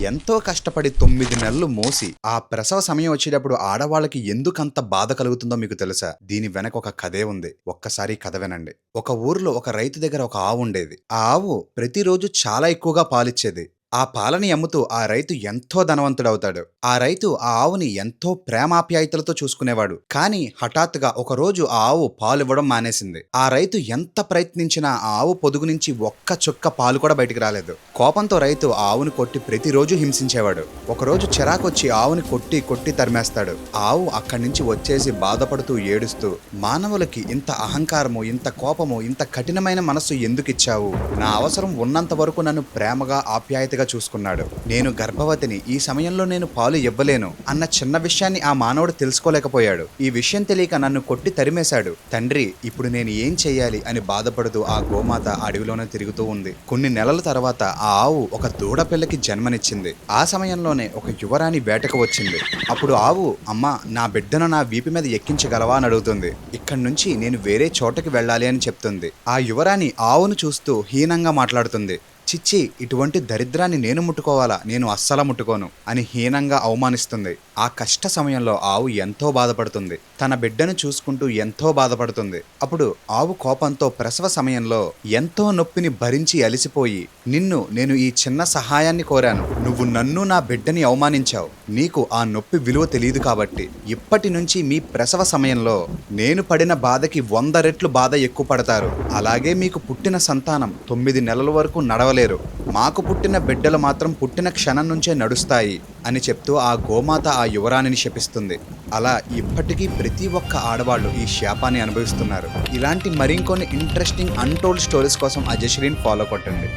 ఎంతో కష్టపడి 9 నెలలు మోసి ఆ ప్రసవ సమయం వచ్చేటప్పుడు ఆడవాళ్ళకి ఎందుకంత బాధ కలుగుతుందో మీకు తెలుసా? దీని వెనక ఒక కథే ఉంది. ఒక్కసారి ఈ కథ వినండి. ఒక ఊర్లో ఒక రైతు దగ్గర ఒక ఆవు ఉండేది. ఆ ఆవు ప్రతిరోజు చాలా ఎక్కువగా పాలిచ్చేది. ఆ పాలని అమ్ముతూ ఆ రైతు ఎంతో ధనవంతుడవుతాడు. ఆ రైతు ఆ ఆవుని ఎంతో ప్రేమాప్యాయతలతో చూసుకునేవాడు. కానీ హఠాత్తుగా ఒకరోజు ఆ ఆవు పాలివ్వడం మానేసింది. ఆ రైతు ఎంత ప్రయత్నించినా ఆ ఆవు పొదుగు నుంచి ఒక్క చుక్క పాలు కూడా బయటికి రాలేదు. కోపంతో రైతు ఆ ఆవుని కొట్టి ప్రతిరోజు హింసించేవాడు. ఒకరోజు చిరాకొచ్చి ఆవుని కొట్టి కొట్టి తరిమేస్తాడు. ఆవు అక్కడి నుంచి వచ్చేసి బాధపడుతూ ఏడుస్తూ, మానవులకి ఇంత అహంకారము, ఇంత కోపము, ఇంత కఠినమైన మనస్సు ఎందుకిచ్చావు? నా అవసరం ఉన్నంత వరకు నన్ను ప్రేమగా ఆప్యాయతగా చూసుకున్నాడు. నేను గర్భవతిని, ఈ సమయంలో నేను పాలు ఇవ్వలేను అన్న చిన్న విషయాన్ని ఆ మానవుడు తెలుసుకోలేకపోయాడు. ఈ విషయం తెలియక నన్ను కొట్టి తరిమేశాడు. తండ్రి, ఇప్పుడు నేను ఏం చెయ్యాలి అని బాధపడుతూ ఆ గోమాత అడవిలోనే తిరుగుతూ ఉంది. కొన్ని నెలల తర్వాత ఆ ఆవు ఒక దూడ పిల్లకి జన్మనిచ్చింది. ఆ సమయంలోనే ఒక యువరాణి వేటకు వచ్చింది. అప్పుడు ఆవు, అమ్మా, నా బిడ్డను నా వీపు మీద ఎక్కించగలవా అని అడుగుతుంది. ఇక్కడి నుంచి నేను వేరే చోటకి వెళ్ళాలి అని చెప్తుంది. ఆ యువరాణి ఆవును చూస్తూ హీనంగా మాట్లాడుతుంది. చిచ్చి, ఇటువంటి దరిద్రాన్ని నేను ముట్టుకోవాలా? నేను అస్సలు ముట్టుకోను అని హీనంగా అవమానిస్తుంది. ఆ కష్ట సమయంలో ఆవు ఎంతో బాధపడుతుంది. తన బిడ్డను చూసుకుంటూ ఎంతో బాధపడుతుంది. అప్పుడు ఆవు కోపంతో ప్రసవ సమయంలో ఎంతో నొప్పిని భరించి అలిసిపోయి, నిన్ను నేను ఈ చిన్న సహాయాన్ని కోరాను. నువ్వు నన్ను నా బిడ్డని అవమానించావు. నీకు ఆ నొప్పి విలువ తెలియదు కాబట్టి ఇప్పటి నుంచి మీ ప్రసవ సమయంలో నేను పడిన బాధకి 100 రెట్లు బాధ ఎక్కువ పడతారు. అలాగే మీకు పుట్టిన సంతానం 9 నెలల వరకు నడవలేరు. మాకు పుట్టిన బిడ్డలు మాత్రం పుట్టిన క్షణం నుంచే నడుస్తాయి అని చెప్తూ ఆ గోమాత ఆ యువరాణిని శపిస్తుంది. అలా ఇప్పటికీ ప్రతి ఒక్క ఆడవాళ్ళు ఈ శాపాన్ని అనుభవిస్తున్నారు. ఇలాంటి మరికొన్ని ఇంట్రెస్టింగ్ అన్టోల్డ్ స్టోరీస్ కోసం అజశ్రీని ఫాలో కొట్టండి.